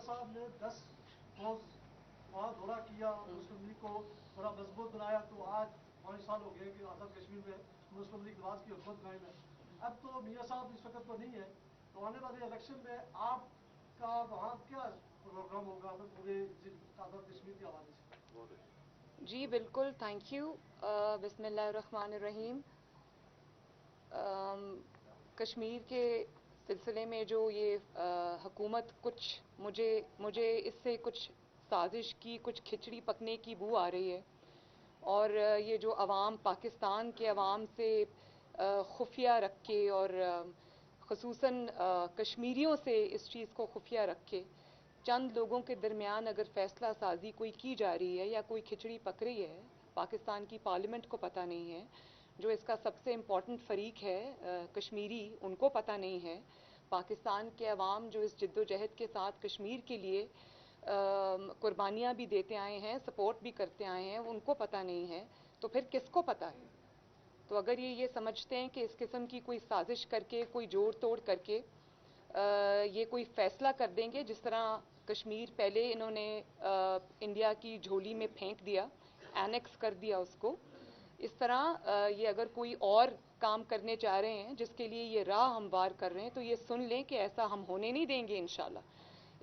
साहब ने 10 रोज वहाँ दौरा किया, मुस्लिम लीग को बड़ा मजबूत बनाया, तो आज 5 साल हो गए कि आज़ाद कश्मीर में मुस्लिम लीग नवाज की हुकूमत कायम है। अब तो मियाँ साहब इस वक्त तो नहीं है, तो आने वाले इलेक्शन में आपका वहाँ क्या प्रोग्राम होगा पूरे आज़ाद कश्मीर के हवाले से? जी बिल्कुल, थैंक यू। बिस्मिल्लाहिर्रहमानिर्रहीम। कश्मीर के सिलसिले में जो ये हुकूमत मुझे इससे कुछ साजिश की, कुछ खिचड़ी पकने की बू आ रही है। और ये जो अवाम, पाकिस्तान के अवाम से खुफिया रख के और ख़ुसूसन कश्मीरियों से इस चीज़ को खुफिया रख के चंद लोगों के दरमियान अगर फ़ैसला साजी कोई की जा रही है या कोई खिचड़ी पक रही है, पाकिस्तान की पार्लियामेंट को पता नहीं है, जो इसका सबसे इम्पॉर्टेंट फ़रीक है कश्मीरी, उनको पता नहीं है, पाकिस्तान के अवाम जो इस जद्दोजहद के साथ कश्मीर के लिए कुर्बानियाँ भी देते आए हैं, सपोर्ट भी करते आए हैं, उनको पता नहीं है, तो फिर किसको पता है? तो अगर ये समझते हैं कि इस किस्म की कोई साजिश करके, कोई जोड़ तोड़ करके ये कोई फ़ैसला कर देंगे, जिस तरह कश्मीर पहले इन्होंने इंडिया की झोली में फेंक दिया, एनेक्स कर दिया उसको, इस तरह ये अगर कोई और काम करने जा रहे हैं जिसके लिए ये राह हमवार कर रहे हैं, तो ये सुन लें कि ऐसा हम होने नहीं देंगे इंशाल्लाह।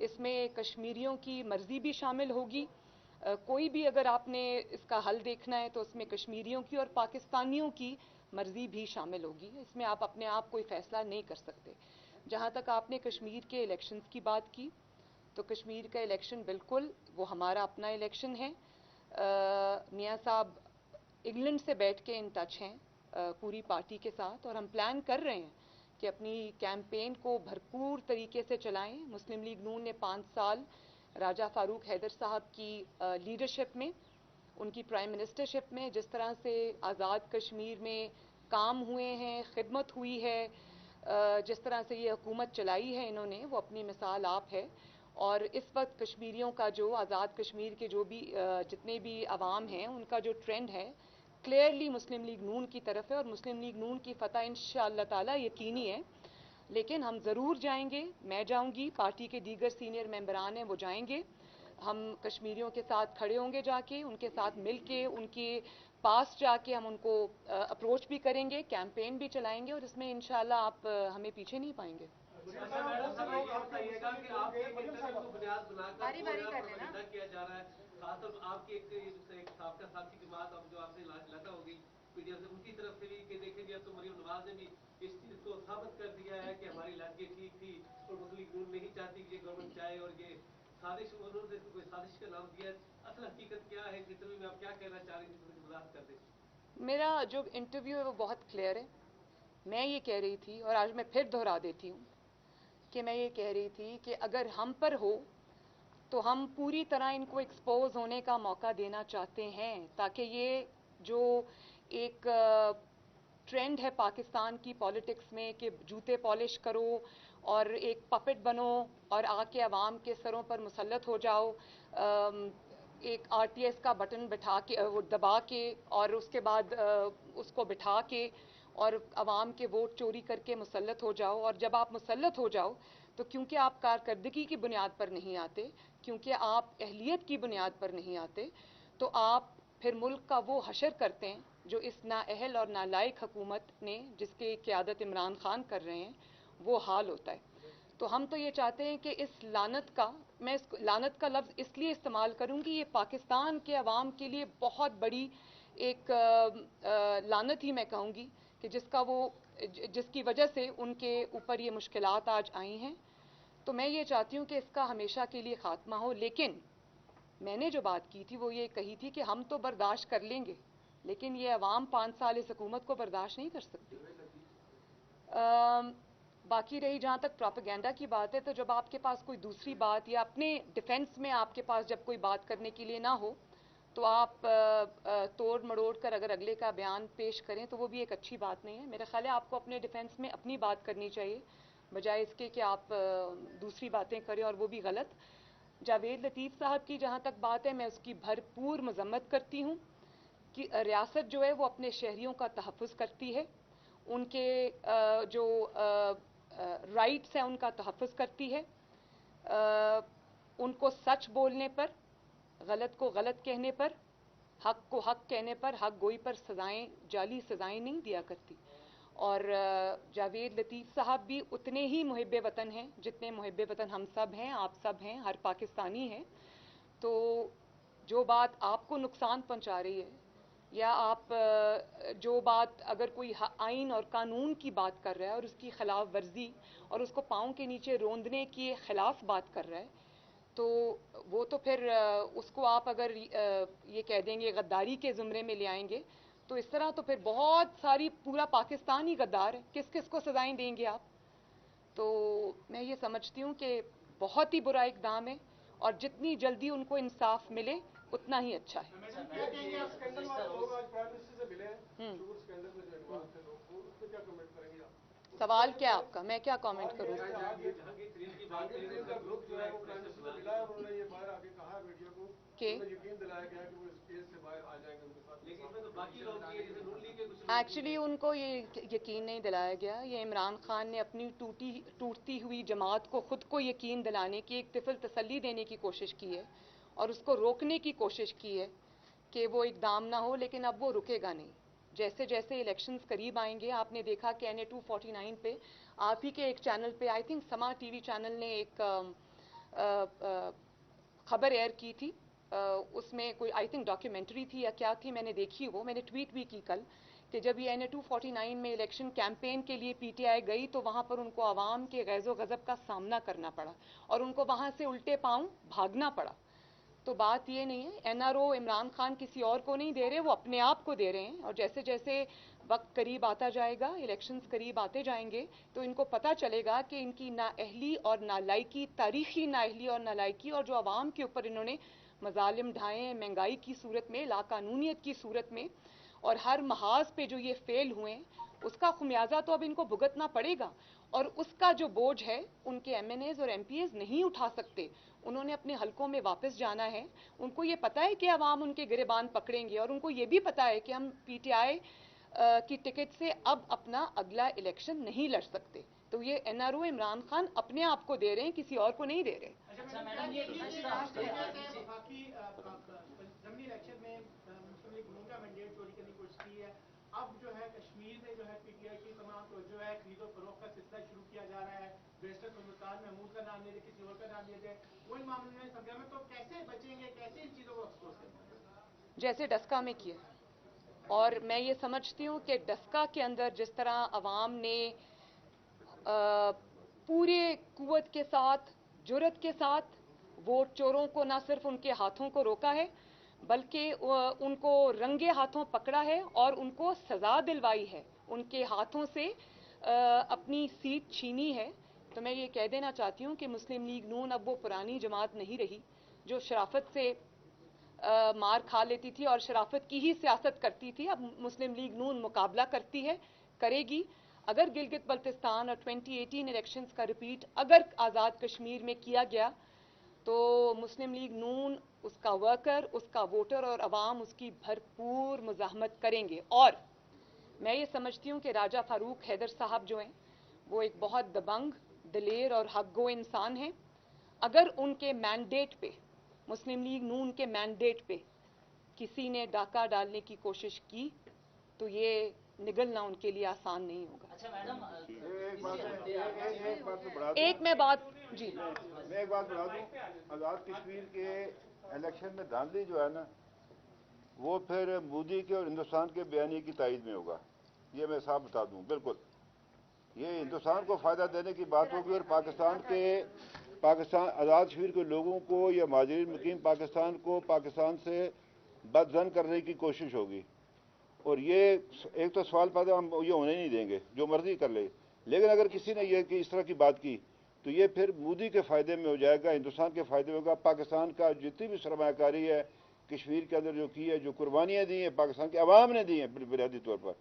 इसमें कश्मीरियों की मर्ज़ी भी शामिल होगी। कोई भी अगर आपने इसका हल देखना है तो उसमें कश्मीरियों की और पाकिस्तानियों की मर्ज़ी भी शामिल होगी। इसमें आप अपने आप कोई फ़ैसला नहीं कर सकते। जहाँ तक आपने कश्मीर के इलेक्शंस की बात की, तो कश्मीर का इलेक्शन बिल्कुल वो हमारा अपना इलेक्शन है। मियाँ साहब इंग्लैंड से बैठ के इन टच हैं पूरी पार्टी के साथ, और हम प्लान कर रहे हैं कि अपनी कैंपेन को भरपूर तरीके से चलाएं। मुस्लिम लीग नून ने 5 साल राजा फारूक हैदर साहब की लीडरशिप में, उनकी प्राइम मिनिस्टरशिप में जिस तरह से आज़ाद कश्मीर में काम हुए हैं, खिदमत हुई है, जिस तरह से ये हुकूमत चलाई है इन्होंने, वो अपनी मिसाल आप है। और इस वक्त कश्मीरियों का जो आज़ाद कश्मीर के जो भी जितने भी अवाम हैं, उनका जो ट्रेंड है क्लियरली मुस्लिम लीग नून की तरफ है, और मुस्लिम लीग नून की फ़तह इंशाअल्लाह ताला यकीनी है। लेकिन हम ज़रूर जाएंगे, मैं जाऊंगी, पार्टी के दीगर सीनियर मेंबरान हैं वो जाएंगे, हम कश्मीरियों के साथ खड़े होंगे, जाके उनके साथ मिल के उनके पास जाके हम उनको अप्रोच भी करेंगे, कैंपेन भी चलाएंगे, और इसमें इंशाअल्लाह आप हमें पीछे नहीं पाएंगे। बारी बारी कर लेना किया जा रहा है, खासतौर पर आपकी एक साबका साथी की बात अब जो आपसे लगा होगी मीडिया से, उनकी तरफ से भी कि देखेंगे अब तो मरीम नवाज ने भी इस चीज को साबित कर दिया है कि हमारी लड़की ठीक थी और मुस्लिम लीग नून नहीं चाहती कि ये गवर्नमेंट जाए, और ये साजिश, उन्होंने कोई साजिश का नाम दिया। असल हकीकत क्या है, इस इंटरव्यू में आप क्या कहना चाह रही थी, वजाहत कर दें। मेरा जो इंटरव्यू है वो बहुत क्लियर है। मैं ये कह रही थी, और आज मैं फिर दोहरा देती हूँ, कि मैं ये कह रही थी कि अगर हम पर हो तो हम पूरी तरह इनको एक्सपोज होने का मौका देना चाहते हैं, ताकि ये जो एक ट्रेंड है पाकिस्तान की पॉलिटिक्स में कि जूते पॉलिश करो और एक पपेट बनो और आके अवाम के सरों पर मुसल्लत हो जाओ, एक आरटीएस का बटन बिठा के वो दबा के और उसके बाद उसको बिठा के और अवाम के वोट चोरी करके मुसल्लत हो जाओ, और जब आप मुसल्लत हो जाओ तो क्योंकि आप कारकर्दगी की बुनियाद पर नहीं आते, क्योंकि आप अहलियत की बुनियाद पर नहीं आते, तो आप फिर मुल्क का वो हशर करते हैं जो इस नाअहल और नालायक हुकूमत ने, जिसके क़यादत इमरान खान कर रहे हैं, वो हाल होता है। तो हम तो ये चाहते हैं कि इस लानत का, मैं इस लानत का लफ्ज़ इसलिए इस्तेमाल करूँगी, ये पाकिस्तान के अवाम के लिए बहुत बड़ी एक लानत ही मैं कहूँगी कि जिसकी वजह से उनके ऊपर ये मुश्किलात आज आई हैं। तो मैं ये चाहती हूँ कि इसका हमेशा के लिए ख़ात्मा हो। लेकिन मैंने जो बात की थी वो ये कही थी कि हम तो बर्दाश्त कर लेंगे, लेकिन ये अवाम 5 साल इस हुकूमत को बर्दाश्त नहीं कर सकती। बाकी रही जहाँ तक प्रोपेगेंडा की बात है, तो जब आपके पास कोई दूसरी बात या अपने डिफेंस में आपके पास जब कोई बात करने के लिए ना हो, तो आप तोड़ मरोड़ कर अगर अगले का बयान पेश करें तो वो भी एक अच्छी बात नहीं है। मेरा ख्याल है आपको अपने डिफेंस में अपनी बात करनी चाहिए, बजाय इसके कि आप दूसरी बातें करें, और वो भी गलत। जावेद लतीफ़ साहब की जहाँ तक बात है, मैं उसकी भरपूर मजम्मत करती हूँ कि रियासत जो है वो अपने शहरियों का तहफ़्फ़ुज़ करती है, उनके जो राइट्स हैं उनका तहफ़्फ़ुज़ करती है। उनको सच बोलने पर, गलत को गलत कहने पर, हक को हक कहने पर, हक गोई पर सजाएं, जाली सजाएं नहीं दिया करती। और जावेद लतीफ़ साहब भी उतने ही मुहिब्बे वतन हैं जितने मुहिब्बे वतन हम सब हैं, आप सब हैं, हर पाकिस्तानी है। तो जो बात आपको नुकसान पहुंचा रही है, या आप जो बात अगर कोई आइन और कानून की बात कर रहा है और उसकी खिलाफ वर्जी और उसको पाँव के नीचे रोंदने के खिलाफ बात कर रहा है, तो वो तो फिर उसको आप अगर ये कह देंगे गद्दारी के ज़ुमरे में ले आएंगे, तो इस तरह तो फिर बहुत सारी पूरा पाकिस्तान ही गद्दार है, किस किस को सजाएं देंगे आप। तो मैं ये समझती हूँ कि बहुत ही बुरा इक़दाम है और जितनी जल्दी उनको इंसाफ मिले उतना ही अच्छा है। क्या कहेंगे आप, स्कैंडल वाले लोग आज प्राइम मिनिस्टर से मिले हैं, शुगर स्कैंडल में जो इन्वॉल्व थे लोग, उस पे क्या कमेंट करेंगे आप? सवाल क्या आपका, मैं क्या कमेंट करूँ? जहांगीर का ग्रुप जो है वो प्राइम मिनिस्टर से मिला है, उन्होंने ये बाहर आके कहा मीडिया को, उन्हें यकीन दिलाया गया कि वो इस केस से बाहर आ जाएंगे उनके साथ। लेकिन इसमें तो बाकी लोग भी जैसे नून लीग के कुछ एक्चुअली उनको ये यकीन नहीं दिलाया गया। ये इमरान खान ने अपनी टूटती हुई जमात को खुद को यकीन दिलाने की एक तिफल तसल्ली देने की कोशिश की है और उसको रोकने की कोशिश की है कि वो इकदाम ना हो, लेकिन अब वो रुकेगा नहीं। जैसे जैसे इलेक्शंस करीब आएंगे, आपने देखा कि NA 249 पे आप ही के एक चैनल पे, आई थिंक समा टीवी चैनल ने एक खबर एयर की थी, उसमें कोई आई थिंक डॉक्यूमेंट्री थी या क्या थी, मैंने देखी वो, मैंने ट्वीट भी की कल कि जब ये NA 249 में इलेक्शन कैंपेन के लिए PTI गई तो वहाँ पर उनको आवाम के गैज़ो गज़ब का सामना करना पड़ा और उनको वहाँ से उल्टे पाँव भागना पड़ा। तो बात ये नहीं है, NRO इमरान खान किसी और को नहीं दे रहे, वो अपने आप को दे रहे हैं। और जैसे जैसे वक्त करीब आता जाएगा, इलेक्शंस करीब आते जाएंगे, तो इनको पता चलेगा कि इनकी नाअहली और नालायकी, तारीखी नाअहली और नालायकी, और जो आवाम के ऊपर इन्होंने मजालिम ढाए हैं महंगाई की सूरत में, लाकानूनियत की सूरत में, और हर महाज पे जो ये फेल हुए हैं, उसका खुमियाजा तो अब इनको भुगतना पड़ेगा। और उसका जो बोझ है उनके MNAs और MPAs नहीं उठा सकते। उन्होंने अपने हलकों में वापस जाना है। उनको ये पता है कि अवाम उनके गिरेबान पकड़ेंगे और उनको ये भी पता है कि हम PTI की टिकट से अब अपना अगला इलेक्शन नहीं लड़ सकते। तो ये NRO इमरान खान अपने आप को दे रहे हैं, किसी और को नहीं दे रहे। अच्छा मैडम, ये बाकी जमनी इलेक्शन में मुस्लिम लीग नून का मैंडेट चोरी करने की कोशिश की है। अब जो है कश्मीर में जो है PTI की तमाम जो है खरीदो फरोख्त का सिलसिला शुरू किया जा रहा है। बैरिस्टर सुल्तान महमूद का नाम ले दे, किसी और का नाम ले दे, वो इन मामलों में सरगर्म है। तो कैसे बचेंगे, कैसे इन चीज़ों को एक्सपोज करेंगे? जैसे डस्का में किया। और मैं ये समझती हूँ कि डस्का के अंदर जिस तरह अवाम ने पूरे कुव्वत के साथ, जुर्रत के साथ वोट चोरों को ना सिर्फ उनके हाथों को रोका है, बल्कि उनको रंगे हाथों पकड़ा है और उनको सज़ा दिलवाई है, उनके हाथों से अपनी सीट छीनी है। तो मैं ये कह देना चाहती हूँ कि मुस्लिम लीग नून अब वो पुरानी जमात नहीं रही जो शराफत से मार खा लेती थी और शराफत की ही सियासत करती थी। अब मुस्लिम लीग नून मुकाबला करती है, करेगी। अगर गिलगित बल्तिस्तान और 2018 इलेक्शंस का रिपीट अगर आज़ाद कश्मीर में किया गया, तो मुस्लिम लीग नून, उसका वर्कर, उसका वोटर और अवाम उसकी भरपूर मुज़ाहमत करेंगे। और मैं ये समझती हूँ कि राजा फारूक हैदर साहब जो हैं, वो एक बहुत दबंग, दिलेर और हक़-गो इंसान हैं। अगर उनके मैंडेट पे, मुस्लिम लीग नून के मैंडेट पे किसी ने डाका डालने की कोशिश की, तो ये निगलना उनके लिए आसान नहीं होगा। अच्छा मैडम, एक बात तो बढ़ा दूं, एक मैं बात जी मैं एक बात बढ़ा दूं, आज़ाद कश्मीर के इलेक्शन में धांधली जो है ना, वो फिर मोदी के और हिंदुस्तान के बयानी की तायद में होगा। ये मैं साफ बता दूं, बिल्कुल ये हिंदुस्तान को फ़ायदा देने की बात होगी और पाकिस्तान आज़ाद कश्मीर के लोगों को या महाजरीन मुकीम पाकिस्तान को पाकिस्तान से बदजन करने की कोशिश होगी। और ये एक तो सवाल पैदा, हम ये होने नहीं देंगे, जो मर्जी कर ले। लेकिन अगर किसी ने ये कि इस तरह की बात की, तो ये फिर मोदी के फ़ायदे में हो जाएगा, हिंदुस्तान के फ़ायदे में होगा। पाकिस्तान का जितनी भी सरमायाकारी है कश्मीर के अंदर जो की है, जो कुर्बानियाँ दी हैं पाकिस्तान की आवाम ने दी हैं, बुनियादी तौर पर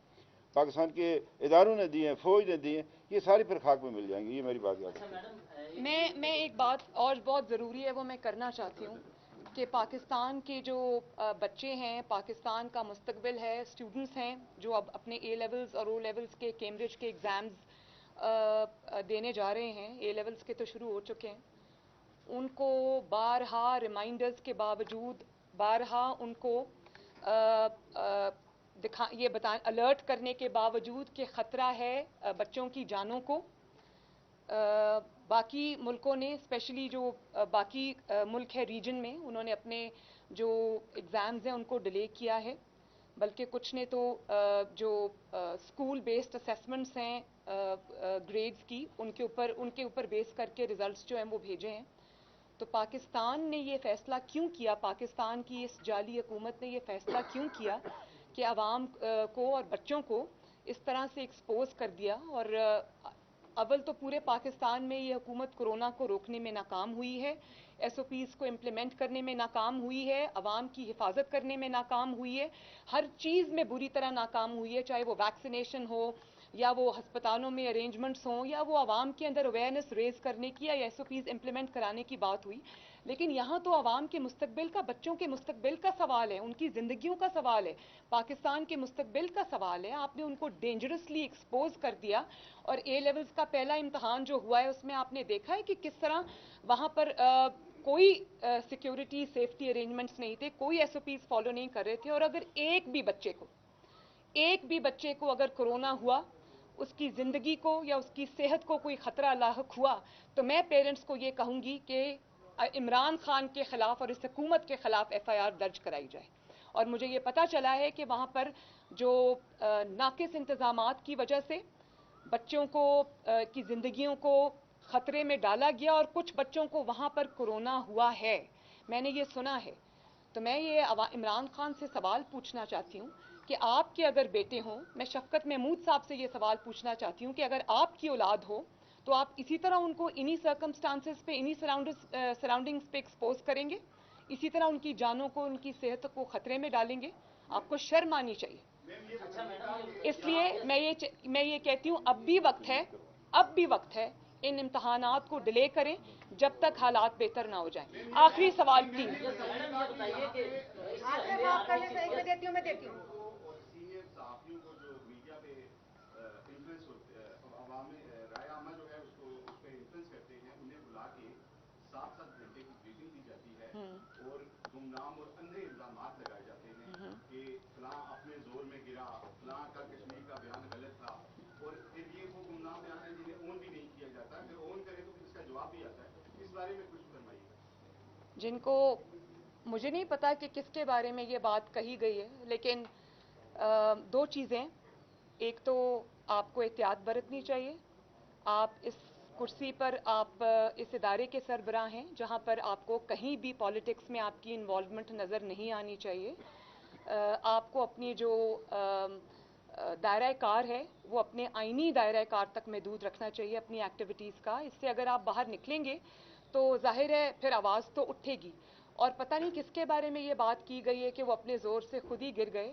पाकिस्तान के इदारों ने दी हैं, फ़ौज ने दी हैं, ये सारी फिर खाक में मिल जाएंगी। ये मेरी बात याद है। मैं एक बात और बहुत ज़रूरी है वो मैं करना चाहती हूँ कि पाकिस्तान के जो बच्चे हैं, पाकिस्तान का मुस्तकबिल है, स्टूडेंट्स हैं जो अब अपने A लेवल्स और O लेवल्स के कैम्ब्रिज के एग्ज़ाम्स देने जा रहे हैं, A लेवल्स के तो शुरू हो चुके हैं, उनको बारहा रिमाइंडर्स के बावजूद, बारहा उनको ये अलर्ट करने के बावजूद कि ख़तरा है बच्चों की जानों को, बाकी मुल्कों ने, स्पेशली जो बाकी मुल्क है रीजन में, उन्होंने अपने जो एग्ज़ाम्स हैं उनको डिले किया है, बल्कि कुछ ने तो जो स्कूल बेस्ड असेसमेंट्स हैं ग्रेड्स की, उनके ऊपर बेस करके रिज़ल्ट्स जो हैं वो भेजे हैं। तो पाकिस्तान ने ये फ़ैसला क्यों किया, पाकिस्तान की इस जाली हुकूमत ने ये फ़ैसला क्यों किया कि आवाम को और बच्चों को इस तरह से एक्सपोज कर दिया? और अव्वल तो पूरे पाकिस्तान में ये हुकूमत कोरोना को रोकने में नाकाम हुई है, SOPs को इम्प्लीमेंट करने में नाकाम हुई है, अवाम की हिफाजत करने में नाकाम हुई है, हर चीज़ में बुरी तरह नाकाम हुई है, चाहे वो वैक्सीनेशन हो या वो हस्पतालों में अरेंजमेंट्स हों या वो आवाम के अंदर अवेयरनेस रेज करने की या SOPs इम्प्लीमेंट कराने की बात हुई। लेकिन यहाँ तो आवाम के मुस्तकबिल का, बच्चों के मुस्तकबिल का सवाल है, उनकी ज़िंदगियों का सवाल है, पाकिस्तान के मुस्तकबिल का सवाल है। आपने उनको डेंजरसली एक्सपोज कर दिया। और A लेवल्स का पहला इम्तहान जो हुआ है उसमें आपने देखा है कि किस तरह वहाँ पर कोई सिक्योरिटी सेफ्टी अरेंजमेंट्स नहीं थे, कोई SOPs फॉलो नहीं कर रहे थे। और अगर एक भी बच्चे को अगर कोरोना हुआ, उसकी ज़िंदगी को या उसकी सेहत को कोई ख़तरा लाहक हुआ, तो मैं पेरेंट्स को ये कहूँगी कि इमरान खान के ख़िलाफ़ और इस हुकूमत के ख़िलाफ़ FIR दर्ज कराई जाए। और मुझे ये पता चला है कि वहाँ पर जो नाक़िस इंतज़ामात की वजह से बच्चों को की ज़िंदगियों को ख़तरे में डाला गया और कुछ बच्चों को वहाँ पर कोरोना हुआ है, मैंने ये सुना है। तो मैं ये इमरान खान से सवाल पूछना चाहती हूँ कि आपके अगर बेटे हों, मैं शफ़कत महमूद साहब से ये सवाल पूछना चाहती हूँ कि अगर आपकी औलाद हो तो आप इसी तरह उनको इन्हीं सर्कमस्टांसेस पे, इन्हीं सराउंडिंग्स पे एक्सपोज करेंगे, इसी तरह उनकी जानों को, उनकी सेहत को ख़तरे में डालेंगे? आपको शर्म आनी चाहिए। इसलिए मैं ये कहती हूँ अब भी वक्त है इन इम्तहानात को डिले करें जब तक हालात बेहतर ना हो जाएं। आखिरी सवाल प्लीज। मैं देती हूँ। और गुमनाम और अंधे इल्जामात लगाए जाते हैं कि फलां अपने जोर में गिरा, फलां का कश्मीर का बयान गलत था, और फिर ये वो गुमनाम बयान है जिन्हें ओन भी नहीं किया जाता, फिर ओन करे तो फिर इसका जवाब भी आता है। इस बारे में कुछ फरमाइएगा। जिनको, मुझे नहीं पता कि किसके बारे में ये बात कही गई है, लेकिन दो चीज़ें, एक तो आपको एहतियात बरतनी चाहिए। आप इस कुर्सी पर, आप इस इदारे के सरबराह हैं जहाँ पर आपको कहीं भी पॉलिटिक्स में आपकी इन्वॉल्वमेंट नज़र नहीं आनी चाहिए। आपको अपनी जो दायरा कार है वो अपने आईनी दायरा कार तक महदूद रखना चाहिए अपनी एक्टिविटीज़ का। इससे अगर आप बाहर निकलेंगे तो जाहिर है फिर आवाज़ तो उठेगी। और पता नहीं किसके बारे में ये बात की गई है कि वो अपने ज़ोर से खुद ही गिर गए।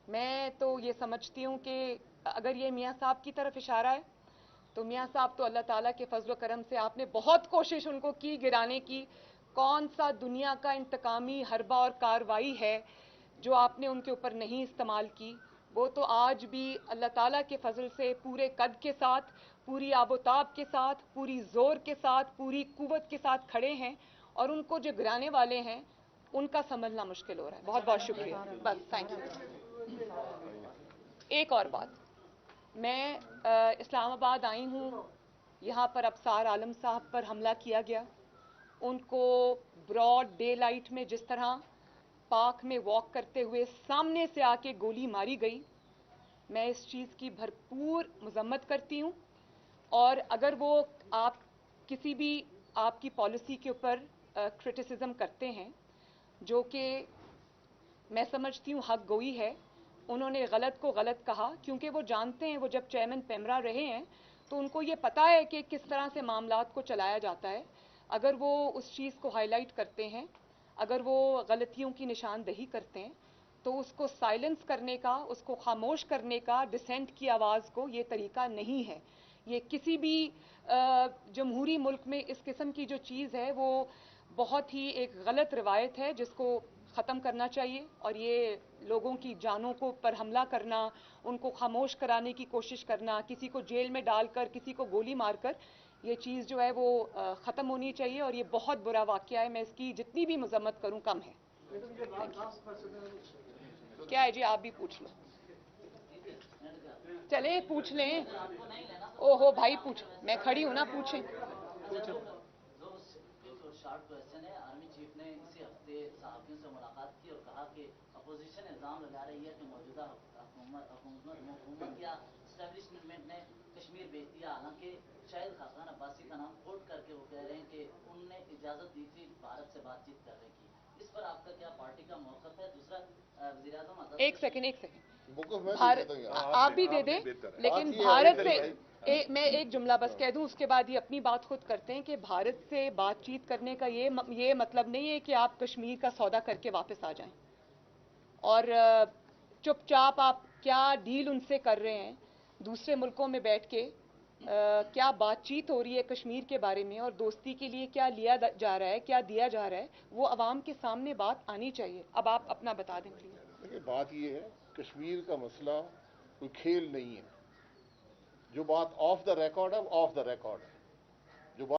मैं तो ये समझती हूँ कि अगर ये मियाँ साहब की तरफ इशारा है तो मियाँ साहब तो अल्लाह ताला के फजल करम से आपने बहुत कोशिश उनको की गिराने की। कौन सा दुनिया का इंतकामी हरबा और कार्रवाई है जो आपने उनके ऊपर नहीं इस्तेमाल की? वो तो आज भी अल्लाह ताला के फजल से पूरे कद के साथ, पूरी आबोताब के साथ, पूरी ज़ोर के साथ, पूरी कुव्वत के साथ खड़े हैं, और उनको जो गिराने वाले हैं उनका समझना मुश्किल हो रहा है। बहुत बहुत शुक्रिया। बस, थैंक यू। एक और बात, मैं इस्लामाबाद आई हूँ, यहाँ पर अबसार आलम साहब पर हमला किया गया। उनको ब्रॉड डे लाइट में जिस तरह पार्क में वॉक करते हुए सामने से आके गोली मारी गई, मैं इस चीज़ की भरपूर मजम्मत करती हूँ। और अगर वो आप किसी भी आपकी पॉलिसी के ऊपर क्रिटिसिज्म करते हैं, जो कि मैं समझती हूँ हक गोई है, उन्होंने गलत को गलत कहा क्योंकि वो जानते हैं, वो जब चेयरमैन पेमरा रहे हैं तो उनको ये पता है कि किस तरह से मामलात को चलाया जाता है। अगर वो उस चीज़ को हाईलाइट करते हैं, अगर वो गलतियों की निशानदही करते हैं, तो उसको साइलेंस करने का, उसको खामोश करने का, डिसेंट की आवाज़ को, ये तरीका नहीं है। ये किसी भी जमहूरी मुल्क में इस किस्म की जो चीज़ है वो बहुत ही एक गलत रवायत है जिसको ख़त्म करना चाहिए। और ये लोगों की जानों को पर हमला करना, उनको खामोश कराने की कोशिश करना, किसी को जेल में डालकर, किसी को गोली मारकर, ये चीज़ जो है वो ख़त्म होनी चाहिए और ये बहुत बुरा वाक़या है. मैं इसकी जितनी भी मजम्मत करूं कम है. मैडम ये लास्ट क्वेश्चन है. क्या है जी, आप भी पूछ लो. चले पूछ लें. ओहो भाई पूछ, मैं खड़ी हूं ना, पूछें. जो शार्ट क्वेश्चन है, आर्मी चीफ ने इसी हफ्ते सहाफियों से मुलाकात की और कहा कि अपोजिशन इल्जाम लगा रही है कि मौजूदा हुकूमत या एस्टेब्लिशमेंट ने कश्मीर भेज दिया. हालांकि शाहिद खाकान अब्बासी का नाम कोट करके वो कह रहे हैं कि उनने इजाजत दी थी भारत से बातचीत करने की. इस पर आपका क्या पार्टी का मौक़िफ़ है? दूसरा, वज़ीर-ए-आज़म एक सेकंड भारत, आप भी दे दें, लेकिन भारत से मैं एक जुमला बस कह दूं, उसके बाद ये अपनी बात खुद करते हैं कि भारत से बातचीत करने का ये मतलब नहीं है कि आप कश्मीर का सौदा करके वापस आ जाएं और चुपचाप आप क्या डील उनसे कर रहे हैं दूसरे मुल्कों में बैठ के. क्या बातचीत हो रही है कश्मीर के बारे में और दोस्ती के लिए क्या लिया जा रहा है, क्या दिया जा रहा है, वो अवाम के सामने बात आनी चाहिए. अब आप अपना बता दें प्लीज. देखिए, बात ये है, कश्मीर का मसला कोई खेल नहीं है. जो बात ऑफ द रिकॉर्ड है, ऑफ द रिकॉर्ड है. जो बात